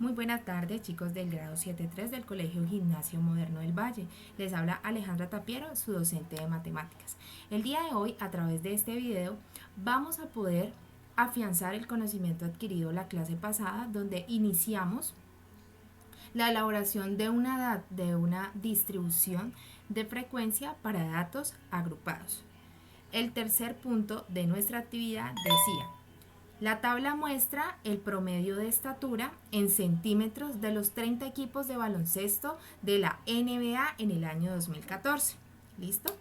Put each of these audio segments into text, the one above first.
Muy buenas tardes, chicos del grado 7.3 del Colegio Gimnasio Moderno del Valle. Les habla Alejandra Tapiero, su docente de matemáticas. El día de hoy, a través de este video, vamos a poder afianzar el conocimiento adquirido la clase pasada, donde iniciamos la elaboración de una distribución de frecuencia para datos agrupados. El tercer punto de nuestra actividad decía: la tabla muestra el promedio de estatura en centímetros de los 30 equipos de baloncesto de la NBA en el año 2014. ¿Listo?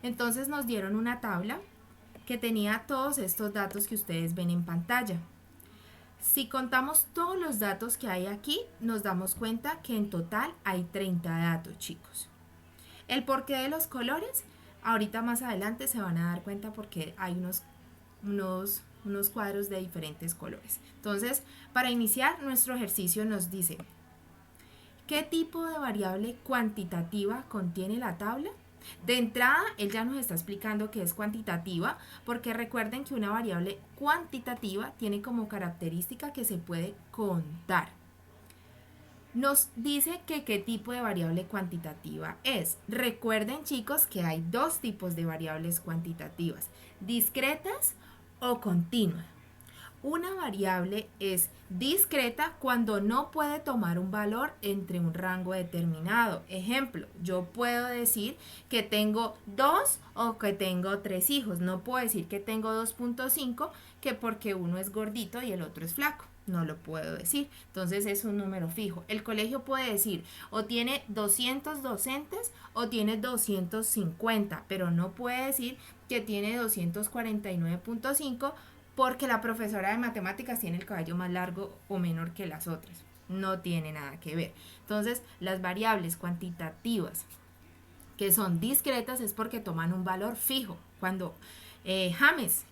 Entonces nos dieron una tabla que tenía todos estos datos que ustedes ven en pantalla. Si contamos todos los datos que hay aquí, nos damos cuenta que en total hay 30 datos, chicos. El porqué de los colores, ahorita más adelante se van a dar cuenta porque hay unos cuadros de diferentes colores. Entonces, para iniciar nuestro ejercicio nos dice: ¿qué tipo de variable cuantitativa contiene la tabla? De entrada, él ya nos está explicando que es cuantitativa, porque recuerden que una variable cuantitativa tiene como característica que se puede contar. Nos dice que qué tipo de variable cuantitativa es. Recuerden, chicos, que hay dos tipos de variables cuantitativas: discretas o continua. Una variable es discreta cuando no puede tomar un valor entre un rango determinado. Ejemplo, yo puedo decir que tengo 2 o que tengo 3 hijos. No puedo decir que tengo 2.5 que porque uno es gordito y el otro es flaco. No lo puedo decir. Entonces es un número fijo. El colegio puede decir o tiene 200 docentes o tiene 250, pero no puede decir que tiene 249.5 porque la profesora de matemáticas tiene el cabello más largo o menor que las otras. No tiene nada que ver. Entonces, las variables cuantitativas que son discretas es porque toman un valor fijo. Cuando James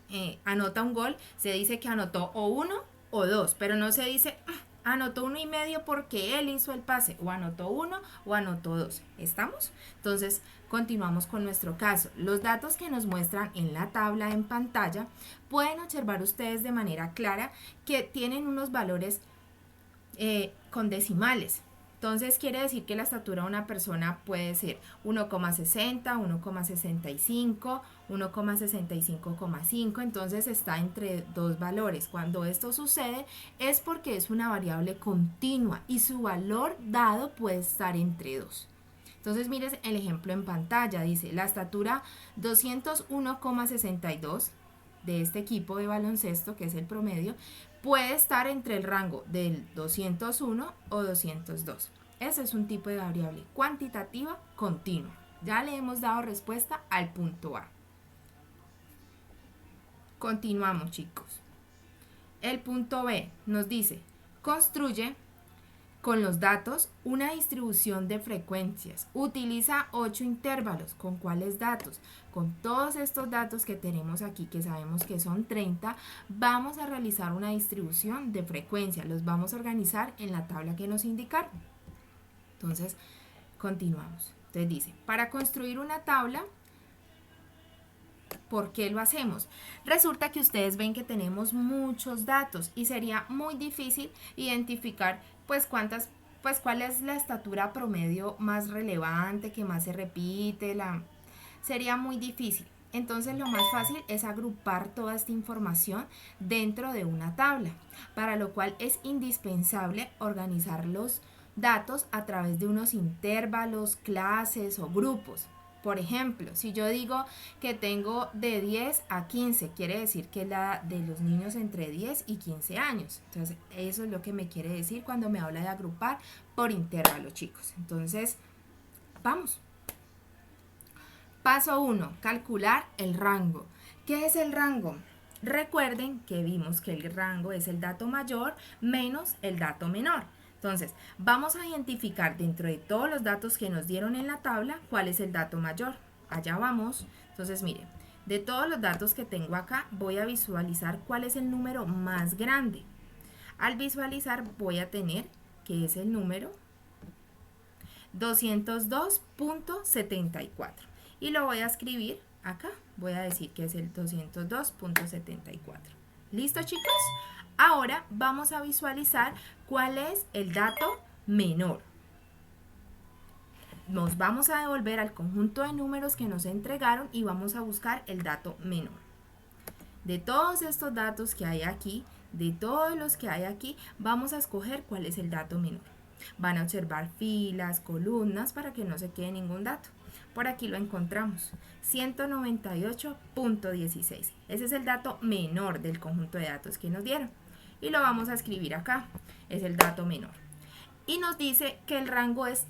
anota un gol, se dice que anotó o 1 o 2, pero no se dice anotó 1,5 porque él hizo el pase, o anotó 1 o anotó 2. ¿Estamos? Entonces, continuamos con nuestro caso. Los datos que nos muestran en la tabla en pantalla, pueden observar ustedes de manera clara que tienen unos valores con decimales. Entonces quiere decir que la estatura de una persona puede ser 1,60, 1,65, 1,65,5. Entonces está entre dos valores. Cuando esto sucede es porque es una variable continua y su valor dado puede estar entre 2. Entonces miren el ejemplo en pantalla. Dice la estatura 201,62 de este equipo de baloncesto, que es el promedio, puede estar entre el rango del 201 o 202. Ese es un tipo de variable cuantitativa continua. Ya le hemos dado respuesta al punto A. Continuamos, chicos. El punto B nos dice: construye con los datos una distribución de frecuencias. Utiliza 8 intervalos. ¿Con cuáles datos? Con todos estos datos que tenemos aquí, que sabemos que son 30, vamos a realizar una distribución de frecuencia. Los vamos a organizar en la tabla que nos indicaron. Entonces, continuamos. Entonces dice, para construir una tabla, ¿por qué lo hacemos? Resulta que ustedes ven que tenemos muchos datos y sería muy difícil identificar cuál es la estatura promedio más relevante, que más se repite, sería muy difícil. Entonces lo más fácil es agrupar toda esta información dentro de una tabla, para lo cual es indispensable organizar los datos a través de unos intervalos, clases o grupos. Por ejemplo, si yo digo que tengo de 10 a 15, quiere decir que es la de los niños entre 10 y 15 años. Entonces, eso es lo que me quiere decir cuando me habla de agrupar por intervalo, chicos. Entonces, vamos. Paso 1, calcular el rango. ¿Qué es el rango? Recuerden que vimos que el rango es el dato mayor menos el dato menor. Entonces, vamos a identificar dentro de todos los datos que nos dieron en la tabla cuál es el dato mayor. Allá vamos. Entonces, miren, de todos los datos que tengo acá, voy a visualizar cuál es el número más grande. Al visualizar, voy a tener que es el número 202.74. Y lo voy a escribir acá. Voy a decir que es el 202.74. ¿Listo, chicos? Ahora vamos a visualizar cuál es el dato menor. Nos vamos a devolver al conjunto de números que nos entregaron y vamos a buscar el dato menor. De todos estos datos que hay aquí, de todos los que hay aquí, vamos a escoger cuál es el dato menor. Van a observar filas, columnas para que no se quede ningún dato. Por aquí lo encontramos, 198.16. Ese es el dato menor del conjunto de datos que nos dieron. Y lo vamos a escribir acá, es el dato menor. Y nos dice que el rango es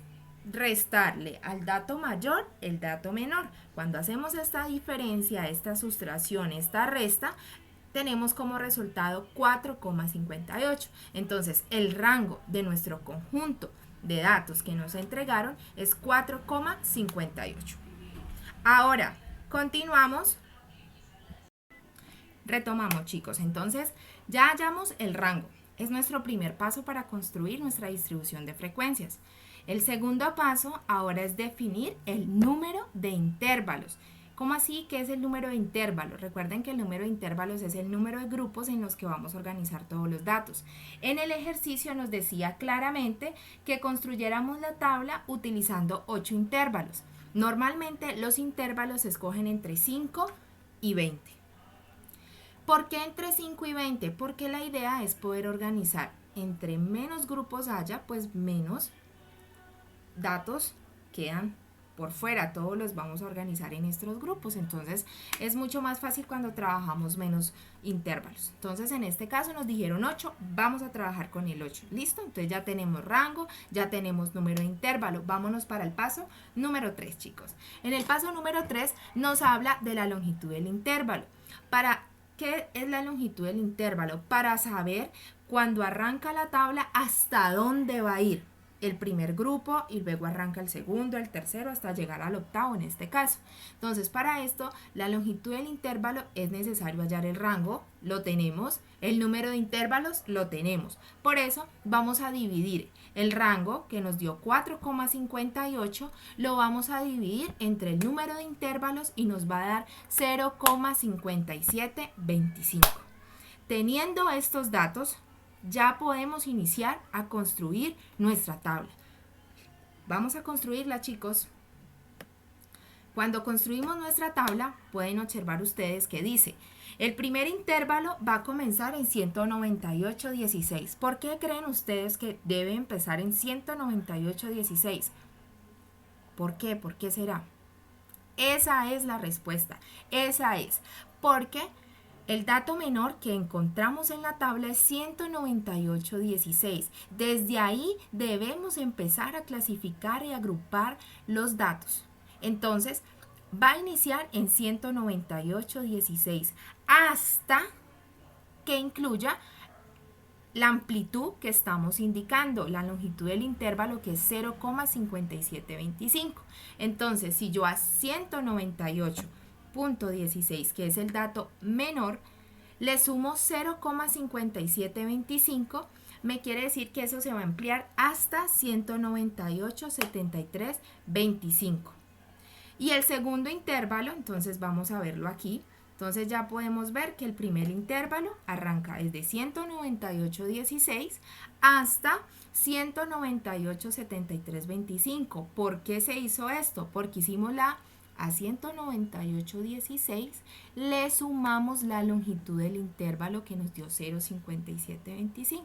restarle al dato mayor el dato menor. Cuando hacemos esta diferencia, esta sustracción, esta resta, tenemos como resultado 4,58. Entonces, el rango de nuestro conjunto de datos que nos entregaron es 4,58. Ahora, continuamos. Retomamos, chicos. Entonces, ya hallamos el rango. Es nuestro primer paso para construir nuestra distribución de frecuencias. El segundo paso ahora es definir el número de intervalos. ¿Cómo así? ¿Qué es el número de intervalos? Recuerden que el número de intervalos es el número de grupos en los que vamos a organizar todos los datos. En el ejercicio nos decía claramente que construyéramos la tabla utilizando 8 intervalos. Normalmente los intervalos se escogen entre 5 y 20. ¿Por qué entre 5 y 20? Porque la idea es poder organizar. Entre menos grupos haya, pues menos datos quedan por fuera, todos los vamos a organizar en estos grupos, entonces es mucho más fácil cuando trabajamos menos intervalos. Entonces en este caso nos dijeron 8, vamos a trabajar con el 8, ¿listo? Entonces ya tenemos rango, ya tenemos número de intervalo, vámonos para el paso número 3, chicos. En el paso número 3 nos habla de la longitud del intervalo. ¿Qué es la longitud del intervalo? Para saber cuando arranca la tabla hasta dónde va a ir el primer grupo y luego arranca el segundo, el tercero, hasta llegar al octavo en este caso. Entonces, para esto, la longitud del intervalo es necesario hallar el rango, lo tenemos, el número de intervalos lo tenemos. Por eso, vamos a dividir el rango que nos dio 4,58, lo vamos a dividir entre el número de intervalos y nos va a dar 0,5725. Teniendo estos datos, ya podemos iniciar a construir nuestra tabla. Vamos a construirla, chicos. Cuando construimos nuestra tabla, pueden observar ustedes que dice, el primer intervalo va a comenzar en 198.16. ¿Por qué creen ustedes que debe empezar en 198.16? ¿Por qué? ¿Por qué será? Esa es la respuesta. Esa es. Porque el dato menor que encontramos en la tabla es 198.16. Desde ahí debemos empezar a clasificar y agrupar los datos. Entonces, va a iniciar en 198.16 hasta que incluya la amplitud que estamos indicando, la longitud del intervalo que es 0,5725. Entonces, si yo a 198.16, que es el dato menor, le sumo 0,5725, me quiere decir que eso se va a ampliar hasta 198.7325. Y el segundo intervalo, entonces vamos a verlo aquí. Entonces ya podemos ver que el primer intervalo arranca desde 198.16 hasta 198.7325. ¿Por qué se hizo esto? Porque hicimos a 198.16 le sumamos la longitud del intervalo que nos dio 0,5725.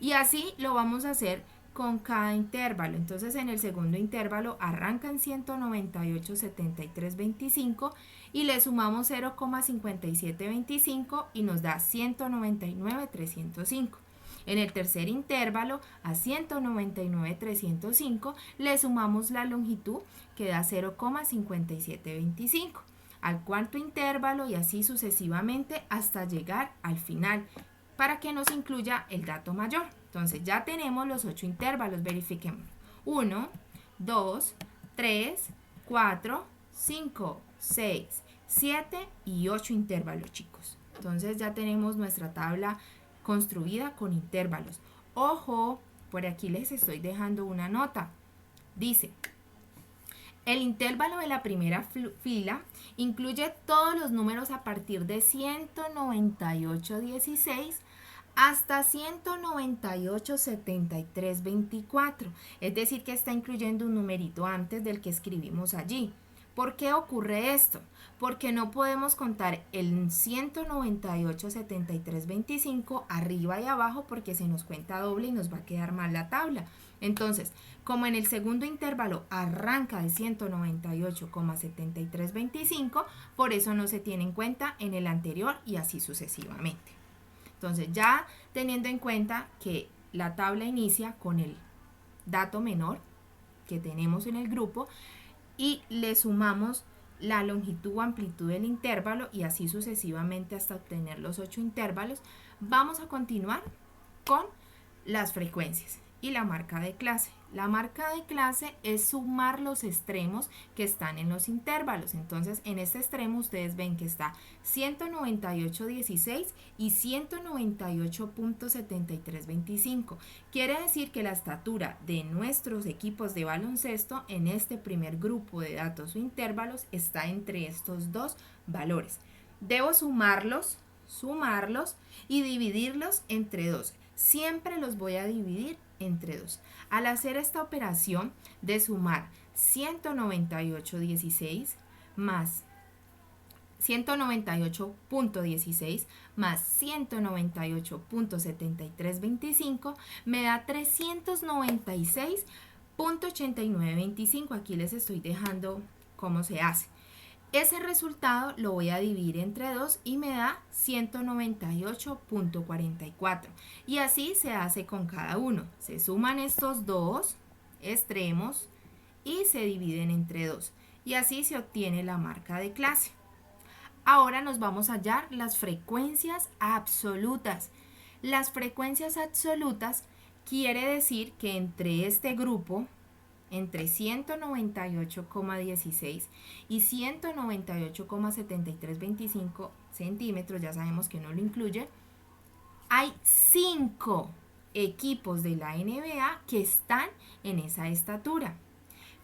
Y así lo vamos a hacer con cada intervalo. Entonces en el segundo intervalo arranca en 198.7325 y le sumamos 0,5725 y nos da 199.305. En el tercer intervalo a 199.305 le sumamos la longitud que da 0,5725. Al cuarto intervalo y así sucesivamente hasta llegar al final para que nos incluya el dato mayor. Entonces ya tenemos los 8 intervalos, verifiquemos. 1, 2, 3, 4, 5, 6, 7 y 8 intervalos, chicos. Entonces ya tenemos nuestra tabla construida con intervalos. Ojo, por aquí les estoy dejando una nota. Dice, el intervalo de la primera fila incluye todos los números a partir de 198.16 hasta 198,7324. Es decir, que está incluyendo un numerito antes del que escribimos allí. ¿Por qué ocurre esto? Porque no podemos contar el 198,7325 arriba y abajo porque se nos cuenta doble y nos va a quedar mal la tabla. Entonces, como en el segundo intervalo arranca de 198,7325, por eso no se tiene en cuenta en el anterior y así sucesivamente. Entonces, ya teniendo en cuenta que la tabla inicia con el dato menor que tenemos en el grupo y le sumamos la longitud o amplitud del intervalo y así sucesivamente hasta obtener los 8 intervalos, vamos a continuar con las frecuencias y la marca de clase. La marca de clase es sumar los extremos que están en los intervalos. Entonces, en este extremo ustedes ven que está 198,16 y 198,7325. Quiere decir que la estatura de nuestros equipos de baloncesto en este primer grupo de datos o intervalos está entre estos dos valores. Debo sumarlos y dividirlos entre 2. Siempre los voy a dividir entre 2. Al hacer esta operación de sumar 198,16 más 198,16 más 198,7325 me da 396,8925. Aquí les estoy dejando cómo se hace. Ese resultado lo voy a dividir entre 2 y me da 198,44. Y así se hace con cada uno. Se suman estos dos extremos y se dividen entre 2. Y así se obtiene la marca de clase. Ahora nos vamos a hallar las frecuencias absolutas. Las frecuencias absolutas quiere decir que entre este grupo, entre 198,16 y 198,7325 centímetros, ya sabemos que no lo incluye, hay 5 equipos de la NBA que están en esa estatura.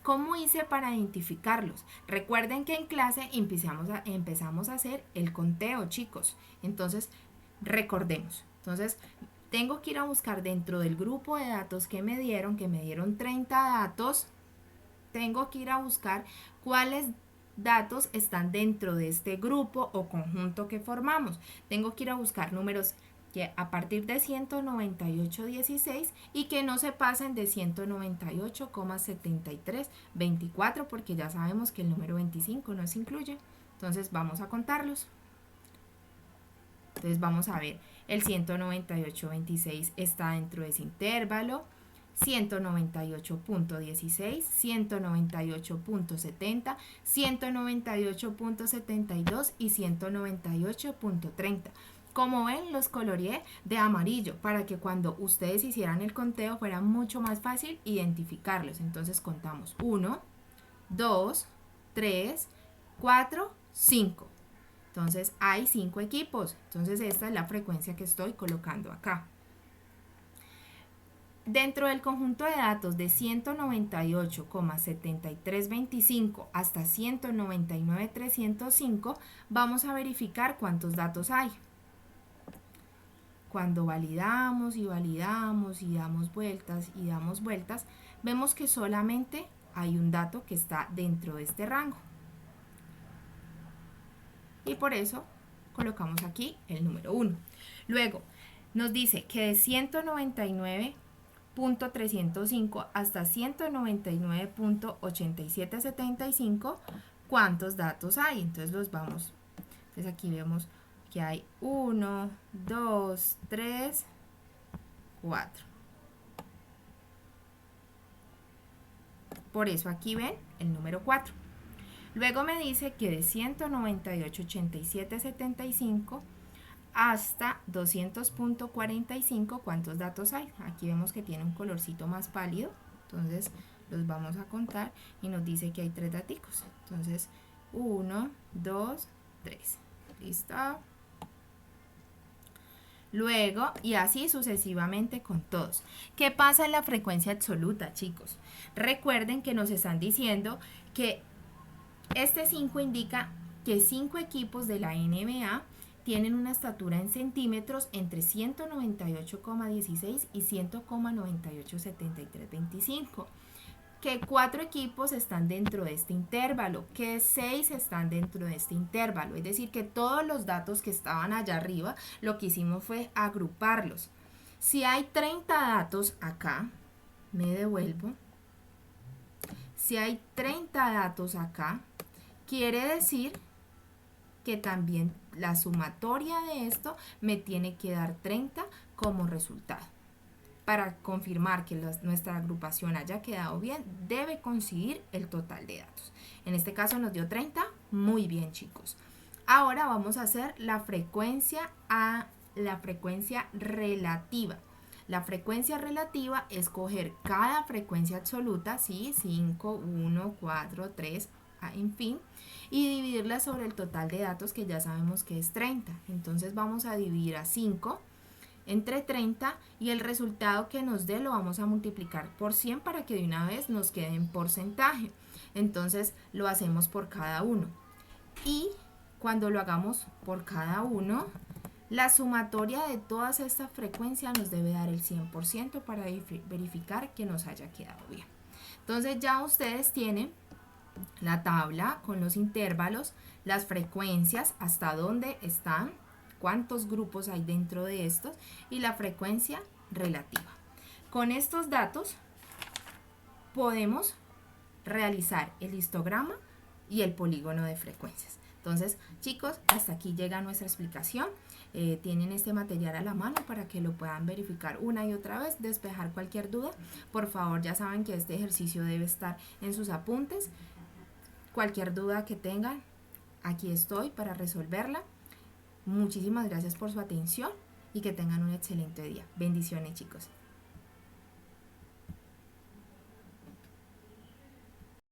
¿Cómo hice para identificarlos? Recuerden que en clase empezamos a hacer el conteo, chicos. Entonces, recordemos. Entonces, tengo que ir a buscar dentro del grupo de datos que me dieron 30 datos. Tengo que ir a buscar cuáles datos están dentro de este grupo o conjunto que formamos. Tengo que ir a buscar números que a partir de 198,16 y que no se pasen de 198,7324 porque ya sabemos que el número 25 no se incluye. Entonces vamos a contarlos. Entonces vamos a ver, el 198,26 está dentro de ese intervalo, 198,16, 198,70, 198,72 y 198,30. Como ven, los coloreé de amarillo para que cuando ustedes hicieran el conteo fuera mucho más fácil identificarlos. Entonces contamos 1, 2, 3, 4, 5. Entonces hay 5 equipos. Entonces esta es la frecuencia que estoy colocando acá. Dentro del conjunto de datos de 198,7325 hasta 199,305 vamos a verificar cuántos datos hay. Cuando validamos y validamos y damos vueltas y damos vueltas, vemos que solamente hay un dato que está dentro de este rango. Y por eso colocamos aquí el número 1. Luego nos dice que de 199,305 hasta 199,8775, ¿cuántos datos hay? Entonces los vamos. Entonces aquí vemos que hay 1, 2, 3, 4. Por eso aquí ven el número 4. Luego me dice que de 198,8775 hasta 200,45, ¿cuántos datos hay? Aquí vemos que tiene un colorcito más pálido, entonces los vamos a contar y nos dice que hay 3 daticos. Entonces, 1, 2, 3. ¿Listo? Luego, y así sucesivamente con todos. ¿Qué pasa en la frecuencia absoluta, chicos? Recuerden que nos están diciendo que este 5 indica que 5 equipos de la NBA tienen una estatura en centímetros entre 198,16 y 100,987325. Que 4 equipos están dentro de este intervalo, que 6 están dentro de este intervalo. Es decir, que todos los datos que estaban allá arriba, lo que hicimos fue agruparlos. Si hay 30 datos acá, me devuelvo. Si hay 30 datos acá, quiere decir que también la sumatoria de esto me tiene que dar 30 como resultado. Para confirmar que nuestra agrupación haya quedado bien, debe coincidir el total de datos. En este caso nos dio 30, muy bien chicos. Ahora vamos a hacer la frecuencia relativa. La frecuencia relativa es coger cada frecuencia absoluta, ¿sí? 5, 1, 4, 3, en fin, y dividirla sobre el total de datos que ya sabemos que es 30. Entonces vamos a dividir a 5 entre 30 y el resultado que nos dé lo vamos a multiplicar por 100 para que de una vez nos quede en porcentaje. Entonces lo hacemos por cada uno. Y cuando lo hagamos por cada uno, la sumatoria de todas estas frecuencias nos debe dar el 100% para verificar que nos haya quedado bien. Entonces ya ustedes tienen la tabla con los intervalos, las frecuencias, hasta dónde están, cuántos grupos hay dentro de estos y la frecuencia relativa. Con estos datos podemos realizar el histograma y el polígono de frecuencias. Entonces, chicos, hasta aquí llega nuestra explicación. Tienen este material a la mano para que lo puedan verificar una y otra vez, despejar cualquier duda. Por favor, ya saben que este ejercicio debe estar en sus apuntes. Cualquier duda que tengan, aquí estoy para resolverla. Muchísimas gracias por su atención y que tengan un excelente día. Bendiciones, chicos.